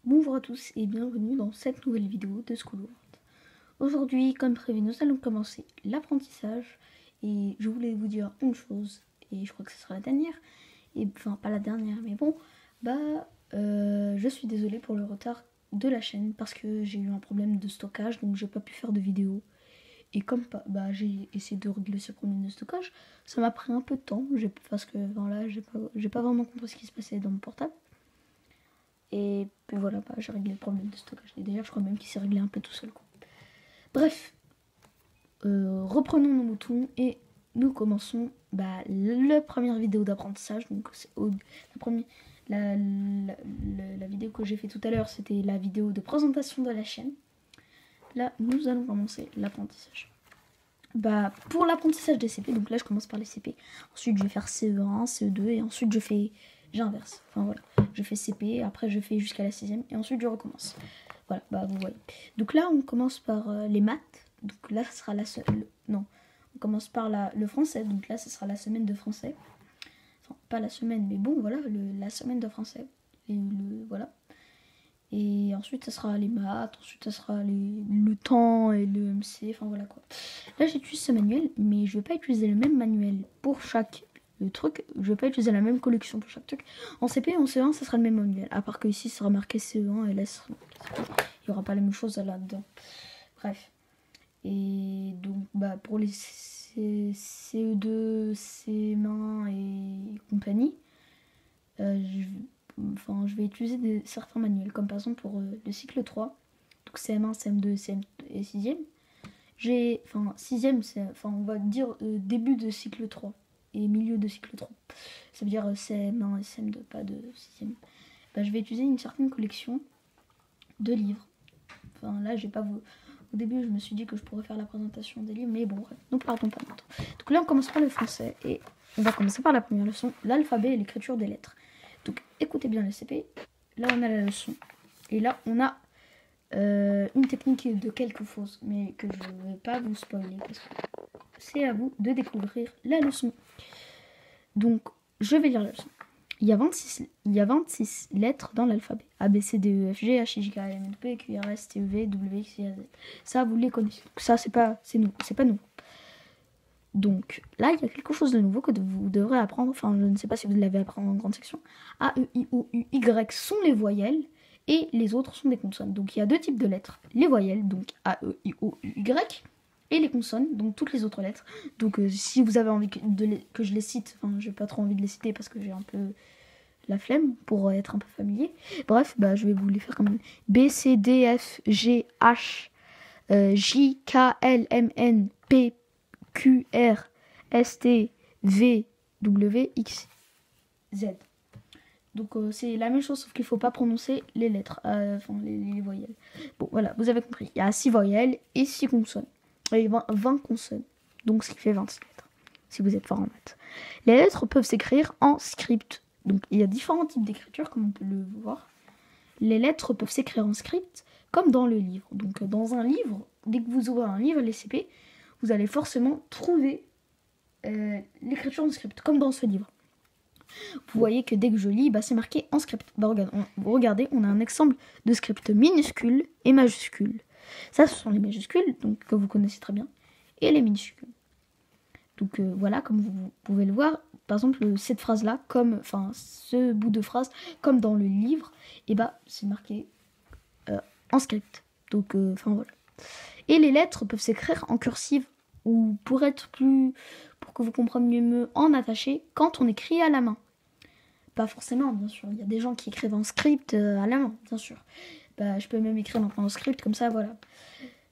Bonjour à tous et bienvenue dans cette nouvelle vidéo de School World. Aujourd'hui, comme prévu, nous allons commencer l'apprentissage et je voulais vous dire une chose, et je crois que ce sera la dernière, et enfin pas la dernière, mais bon, je suis désolée pour le retard de la chaîne parce que j'ai eu un problème de stockage, donc j'ai pas pu faire de vidéo. Et comme j'ai essayé de régler ce problème de stockage, ça m'a pris un peu de temps, parce que voilà, j'ai pas vraiment compris ce qui se passait dans mon portable. Et puis voilà, j'ai réglé le problème de stockage. Et d'ailleurs, je crois même qu'il s'est réglé un peu tout seul, quoi. Bref, reprenons nos moutons et nous commençons la première vidéo d'apprentissage. Donc, la vidéo que j'ai fait tout à l'heure, c'était la vidéo de présentation de la chaîne. Là, nous allons commencer l'apprentissage. Pour l'apprentissage des CP, donc là, je commence par les CP. Ensuite, je vais faire CE1, CE2 et ensuite, j'inverse. Enfin voilà, je fais CP, après je fais jusqu'à la 6ème et ensuite je recommence. Voilà, vous voyez. Donc là, on commence par les maths. Donc là, ce sera non, on commence par le français. Donc là, ce sera la semaine de français. Enfin, pas la semaine, mais bon, voilà, la semaine de français. Voilà. Et ensuite, ça sera les maths, ensuite, ça sera le temps et le MC, enfin voilà quoi. Là, j'utilise ce manuel, mais je vais pas utiliser le même manuel pour chaque truc. Je vais pas utiliser la même collection pour chaque truc. En CP et en CE1, ça sera le même manuel. À part que ici, ça sera marqué CE1 et là, ça sera marqué CP. Il y aura pas la même chose là-dedans. Bref. Et donc, pour les CE2, CM1 et compagnie, je vais utiliser certains manuels, comme par exemple pour le cycle 3, donc CM1, CM2, CM et 6ème. 6ème, on va dire début de cycle 3 et milieu de cycle 3. Ça veut dire CM1 et CM2, pas de 6ème. Je vais utiliser une certaine collection de livres. Enfin, là, j'ai pas vu. Au début, je me suis dit que je pourrais faire la présentation des livres, mais bon, bref, nous partons pas longtemps. Donc là, on commence par le français et on va commencer par la première leçon, l'alphabet et l'écriture des lettres. Donc écoutez bien le CP. Là, on a la leçon. Et là, on a une technique de quelques fausses, mais que je ne vais pas vous spoiler parce que c'est à vous de découvrir la leçon. Donc, je vais lire la leçon. Il y a 26 lettres dans l'alphabet. A, B, C, D, E, F, G, H, I, J, K, L, M, N, P, Q, R, S, T, U, V, W, X, Y, Z. Ça, vous les connaissez. Donc, ça, c'est pas nouveau. Donc, là, il y a quelque chose de nouveau que vous devrez apprendre. Enfin, je ne sais pas si vous l'avez appris en grande section. A, E, I, O, U, Y sont les voyelles et les autres sont des consonnes. Donc, il y a deux types de lettres. Les voyelles, donc A, E, I, O, U, Y, et les consonnes, donc toutes les autres lettres. Donc, si vous avez envie que je les cite, enfin, j'ai pas trop envie de les citer parce que j'ai un peu la flemme pour être un peu familier. Bref, je vais vous les faire comme B, C, D, F, G, H, J, K, L, M, N, P, Q, R, S, T, V, W, X, Z. Donc c'est la même chose sauf qu'il ne faut pas prononcer les lettres, les voyelles. Bon voilà, vous avez compris. Il y a 6 voyelles et 6 consonnes. Et 20 consonnes. Donc ce qui fait 26 lettres, si vous êtes fort en maths. Les lettres peuvent s'écrire en script. Donc il y a différents types d'écriture comme on peut le voir. Les lettres peuvent s'écrire en script comme dans le livre. Donc dans un livre, dès que vous ouvrez un livre, les CP, vous allez forcément trouver l'écriture en script, comme dans ce livre. Vous voyez que dès que je lis, c'est marqué en script. Regardez, on a un exemple de script minuscule et majuscule. Ça, ce sont les majuscules, donc que vous connaissez très bien, et les minuscules. Donc voilà, comme vous pouvez le voir, par exemple, cette phrase-là, ce bout de phrase, comme dans le livre, c'est marqué en script. Donc, voilà. Et les lettres peuvent s'écrire en cursive ou pour que vous compreniez mieux, en attaché quand on écrit à la main. Pas forcément, bien sûr. Il y a des gens qui écrivent en script à la main, bien sûr. Je peux même écrire maintenant en script comme ça, voilà.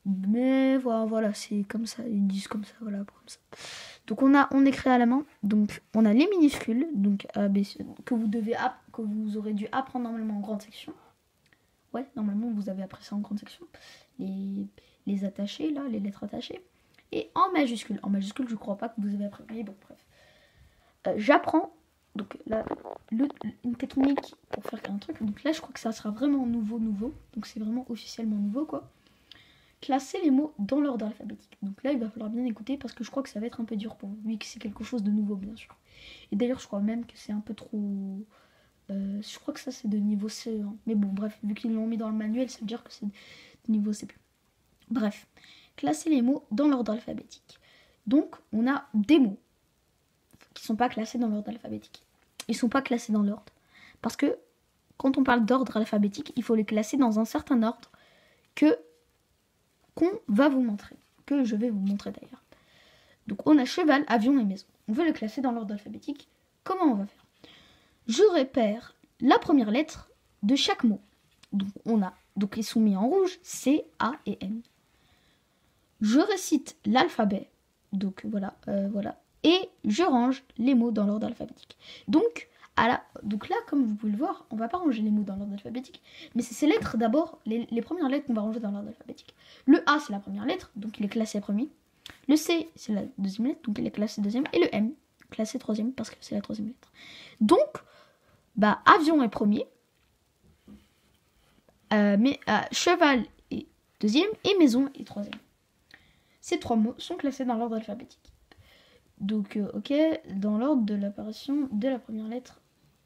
Mais voilà, c'est comme ça. Ils disent comme ça, voilà, comme ça. Donc on écrit à la main. Donc on a les minuscules, donc que vous aurez dû apprendre normalement en grande section. Ouais, normalement vous avez appris ça en grande section. Les attachés, là, les lettres attachées. Et en majuscule. En majuscule, je crois pas que vous avez appris. Mais bon, bref. J'apprends donc là une technique pour faire un truc. Donc là, je crois que ça sera vraiment nouveau. Donc c'est vraiment officiellement nouveau, quoi. Classer les mots dans l'ordre alphabétique. Donc là, il va falloir bien écouter parce que je crois que ça va être un peu dur pour vous, vu que c'est quelque chose de nouveau, bien sûr. Et d'ailleurs, je crois même que c'est un peu trop Je crois que ça c'est de niveau CE1. Mais bon, bref, vu qu'ils l'ont mis dans le manuel, ça veut dire que c'est de niveau CP. Bref, classer les mots dans l'ordre alphabétique. Donc, on a des mots qui ne sont pas classés dans l'ordre alphabétique. Ils ne sont pas classés dans l'ordre. Parce que quand on parle d'ordre alphabétique, il faut les classer dans un certain ordre qu'on va vous montrer. Que je vais vous montrer d'ailleurs. Donc, on a cheval, avion et maison. On veut les classer dans l'ordre alphabétique. Comment on va faire? Je repère la première lettre de chaque mot. Donc ils sont mis en rouge, C, A et M. Je récite l'alphabet. Donc voilà. Et je range les mots dans l'ordre alphabétique. Donc là, comme vous pouvez le voir, on ne va pas ranger les mots dans l'ordre alphabétique. Mais c'est ces lettres d'abord, les premières lettres qu'on va ranger dans l'ordre alphabétique. Le A, c'est la première lettre, donc il est classé premier. Le C, c'est la deuxième lettre, donc il est classé deuxième. Et le M, classé troisième, parce que c'est la troisième lettre. Donc, avion est premier. Cheval est deuxième. Et maison est troisième. Ces trois mots sont classés dans l'ordre alphabétique. Donc, ok, dans l'ordre de l'apparition de la première lettre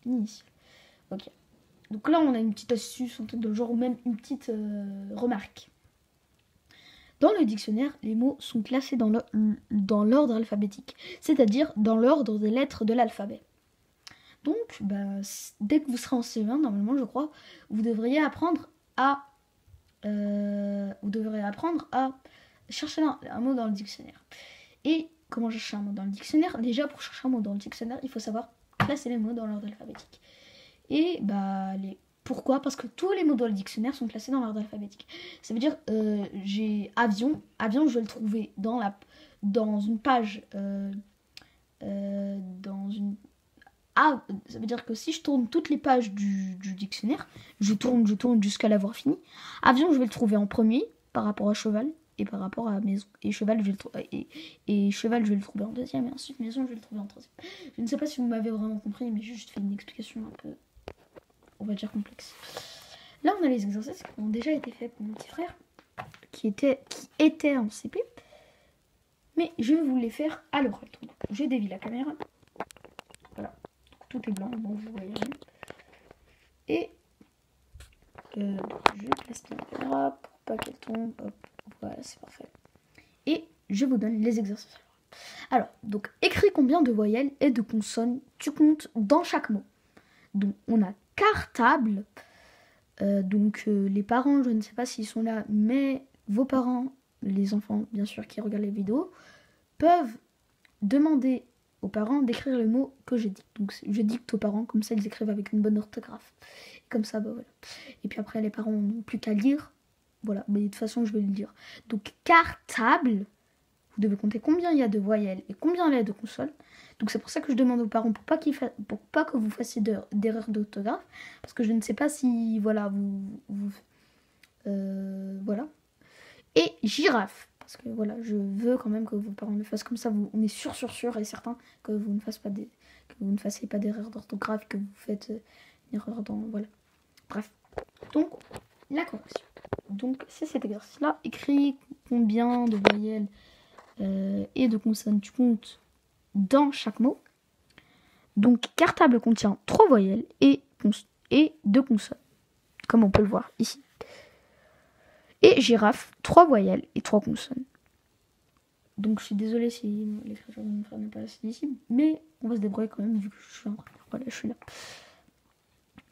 initiale. Ok. Donc là, on a une petite astuce en tête de genre, ou même une petite remarque. Dans le dictionnaire, les mots sont classés dans l'ordre alphabétique, c'est-à-dire dans l'ordre des lettres de l'alphabet. Donc, dès que vous serez en CE1, normalement, je crois, vous devriez apprendre à chercher un mot dans le dictionnaire. Et comment chercher un mot dans le dictionnaire? Déjà, pour chercher un mot dans le dictionnaire, il faut savoir classer les mots dans l'ordre alphabétique. Et pourquoi? Parce que tous les mots dans le dictionnaire sont classés dans l'ordre alphabétique. Ça veut dire, j'ai avion. Avion, je vais le trouver dans une page. Ça veut dire que si je tourne toutes les pages du dictionnaire, je tourne jusqu'à l'avoir fini. Avion, je vais le trouver en premier par rapport à cheval et par rapport à maison. Et cheval, je vais le trouver en deuxième. Et ensuite, maison, je vais le trouver en troisième. Je ne sais pas si vous m'avez vraiment compris, mais j'ai juste fait une explication un peu, on va dire, complexe. Là, on a les exercices qui ont déjà été faits pour mon petit frère, qui était en CP. Mais je vais vous les faire à l'oral. Je dévie la caméra. Voilà. Tout est blanc, bon, vous voyez rien. Et je place la caméra pour pas qu'elle tombe. Hop, voilà, c'est parfait. Et je vous donne les exercices. Alors, donc, écris combien de voyelles et de consonnes tu comptes dans chaque mot. Donc, on a cartable. Les parents, je ne sais pas s'ils sont là, mais vos parents, les enfants, bien sûr, qui regardent les vidéos, peuvent demander aux parents d'écrire les mots que je dicte. Donc je dicte aux parents, comme ça ils écrivent avec une bonne orthographe. Et comme ça, voilà. Et puis après, les parents n'ont plus qu'à lire. Voilà, mais de toute façon, je vais le dire. Donc cartable, vous devez compter combien il y a de voyelles et combien il y a de consonnes. Donc c'est pour ça que je demande aux parents pour pas que vous fassiez d'erreurs d'orthographe. Parce que je ne sais pas si, voilà, voilà. Et girafe. Parce que voilà, je veux quand même que vos parents le fassent comme ça. On est sûr et certain que vous ne fassiez pas d'erreur d'orthographe, que vous faites une erreur dans... Voilà. Bref. Donc, la correction. Donc, c'est cet exercice-là. Écris combien de voyelles et de consonnes tu comptes dans chaque mot. Donc, cartable contient 3 voyelles et 2 consonnes. Comme on peut le voir ici. Et girafe, 3 voyelles et 3 consonnes. Donc je suis désolée si l'écriture de mon frère n'est pas assez lisible, mais on va se débrouiller quand même vu que je suis en première. Voilà, je suis là.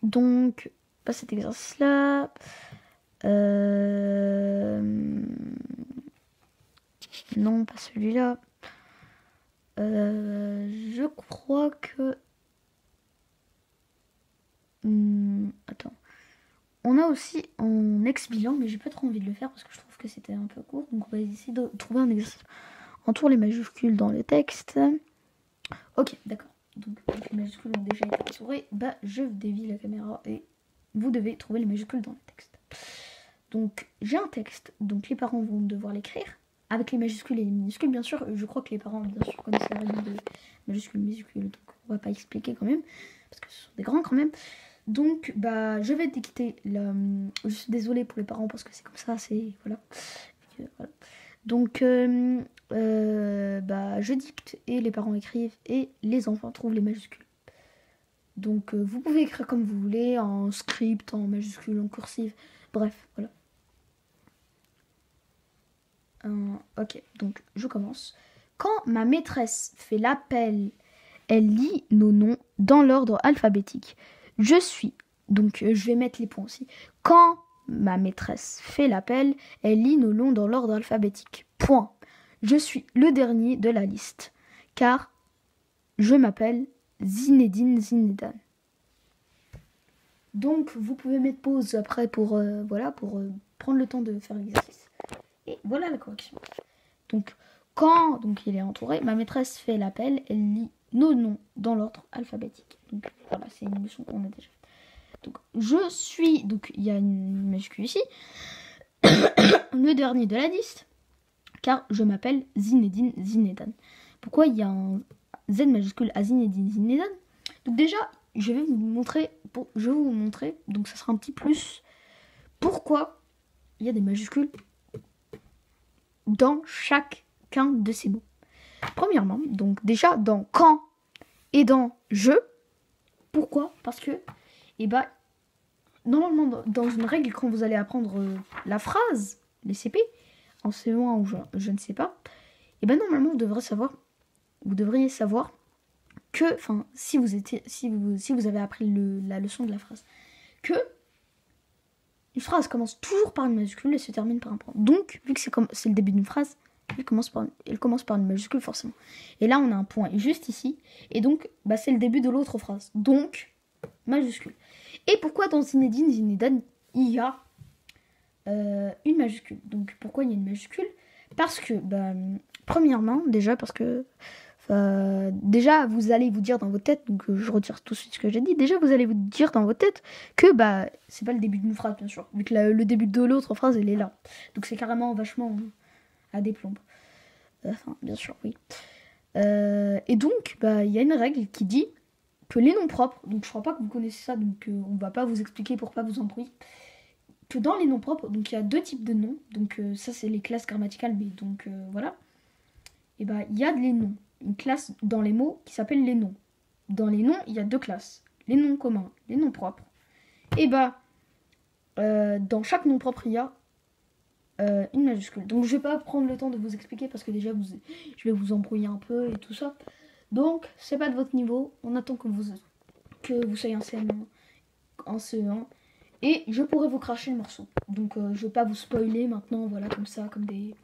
Donc, cet exercice-là. Non, pas celui-là. Je crois que... Attends. On a aussi en ex-bilan, mais j'ai pas trop envie de le faire parce que je trouve que c'était un peu court. Donc on va essayer de trouver un exercice. Entoure les majuscules dans le texte. Ok, d'accord. Donc les majuscules ont déjà été entourées. Je dévie la caméra et vous devez trouver les majuscules dans le texte. Donc j'ai un texte, donc les parents vont devoir l'écrire avec les majuscules et les minuscules. Bien sûr, je crois que les parents bien sûr connaissent la règle de majuscules, minuscules, donc on va pas expliquer quand même parce que ce sont des grands quand même. Donc, je vais dicter je suis désolée pour les parents parce que c'est comme ça, c'est... Voilà. Donc, je dicte et les parents écrivent et les enfants trouvent les majuscules. Donc vous pouvez écrire comme vous voulez, en script, en majuscule, en cursive, bref, voilà. Ok, donc je commence. Quand ma maîtresse fait l'appel, elle lit nos noms dans l'ordre alphabétique. Je suis, donc je vais mettre les points aussi. Quand ma maîtresse fait l'appel, elle lit nos noms dans l'ordre alphabétique. Point. Je suis le dernier de la liste, car je m'appelle Zinedine Zinedan. Donc vous pouvez mettre pause après pour prendre le temps de faire l'exercice. Et voilà la correction. Donc quand il est entouré, ma maîtresse fait l'appel, elle lit nos noms dans l'ordre alphabétique. Donc voilà, c'est une leçon qu'on a déjà faite. Donc je suis, donc il y a une majuscule ici, le dernier de la liste, car je m'appelle Zinedine Zinedan. Pourquoi il y a un Z majuscule à Zinedine Zinedan? Donc déjà, je vais vous montrer, donc ça sera un petit plus, pourquoi il y a des majuscules dans chacun de ces mots. Premièrement, donc déjà dans quand et dans je. Pourquoi? Parce que, normalement dans une règle, quand vous allez apprendre la phrase, les CP, en C1 ou je ne sais pas, normalement vous devriez savoir que, si vous avez appris la leçon de la phrase, que une phrase commence toujours par une majuscule et se termine par un point. Donc, vu que c'est le début d'une phrase, elle commence par une majuscule forcément. Et là, on a un point juste ici. Et donc, c'est le début de l'autre phrase. Donc, majuscule. Et pourquoi dans Zinedine Zinedan, il y a une majuscule? Donc, pourquoi il y a une majuscule? Parce que, premièrement, déjà, parce que déjà, vous allez vous dire dans votre tête, donc je retire tout de suite ce que j'ai dit, déjà vous allez vous dire dans votre tête que c'est pas le début d'une phrase, bien sûr, vu que le début de l'autre phrase, elle est là. Donc c'est carrément vachement à déplombe. Bien sûr, oui. Et donc, il y a une règle qui dit que les noms propres, donc je crois pas que vous connaissez ça, donc on va pas vous expliquer pour pas vous embrouiller, que dans les noms propres, donc il y a deux types de noms, donc ça c'est les classes grammaticales, mais donc voilà. Et il y a les noms. Une classe dans les mots qui s'appelle les noms. Dans les noms, il y a deux classes. Les noms communs, les noms propres. Et dans chaque nom propre, il y a une majuscule. Donc je vais pas prendre le temps de vous expliquer parce que déjà je vais vous embrouiller un peu et tout ça. Donc c'est pas de votre niveau. On attend que vous soyez en CM1, en CE1. Et je pourrais vous cracher le morceau. Donc je vais pas vous spoiler maintenant, voilà, comme ça, comme des...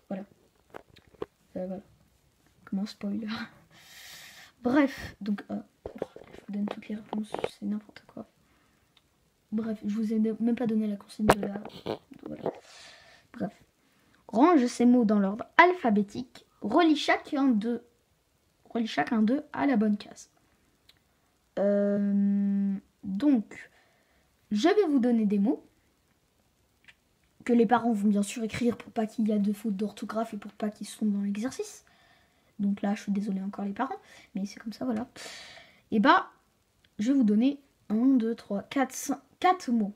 Voilà. Voilà. Comment spoiler. Bref, donc je vous donne toutes les réponses, c'est n'importe quoi. Bref, je vous ai même pas donné la consigne de la... Voilà. Bref. Range ces mots dans l'ordre alphabétique. Relie chacun d'eux à la bonne case. Donc, je vais vous donner des mots que les parents vont bien sûr écrire pour pas qu'il y ait de fautes d'orthographe et pour pas qu'ils soient dans l'exercice. Donc là, je suis désolée encore les parents, mais c'est comme ça, voilà. Et je vais vous donner 1, 2, 3, 4 mots.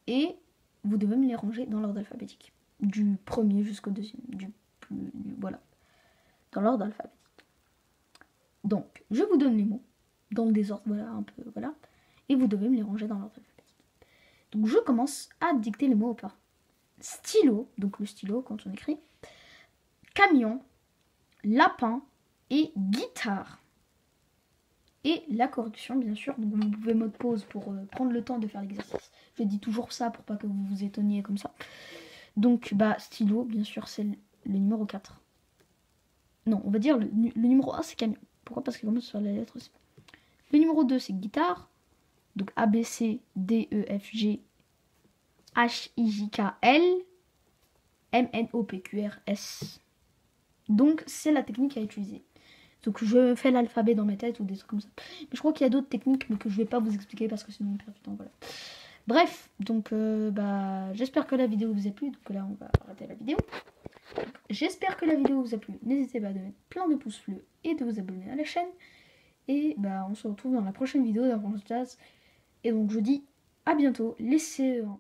Et vous devez me les ranger dans l'ordre alphabétique. Du premier jusqu'au deuxième. Voilà. Dans l'ordre alphabétique. Donc, je vous donne les mots. Dans le désordre, voilà, un peu, voilà. Et vous devez me les ranger dans l'ordre alphabétique. Donc, je commence à dicter les mots au pas. Stylo, donc le stylo quand on écrit. Camion. Lapin et guitare. Et la correction, bien sûr. Donc vous pouvez mode pause pour prendre le temps de faire l'exercice. Je dis toujours ça pour pas que vous vous étonniez comme ça. Donc, stylo, bien sûr, c'est le numéro 4. Non, on va dire le numéro 1, c'est camion. Pourquoi? Parce qu'il commence sur la lettre C. Le numéro 2, c'est guitare. Donc A, B, C, D, E, F, G, H, I, J, K, L, M, N, O, P, Q, R, S. Donc, c'est la technique à utiliser. Donc, je fais l'alphabet dans ma tête ou des trucs comme ça. Mais je crois qu'il y a d'autres techniques, mais que je vais pas vous expliquer parce que sinon on perd du temps. Voilà. Bref, donc, j'espère que la vidéo vous a plu. Donc là, on va arrêter la vidéo. J'espère que la vidéo vous a plu. N'hésitez pas à mettre plein de pouces bleus et de vous abonner à la chaîne. Et on se retrouve dans la prochaine vidéo d'Avance Jazz. Et donc, je dis à bientôt. Les CE1.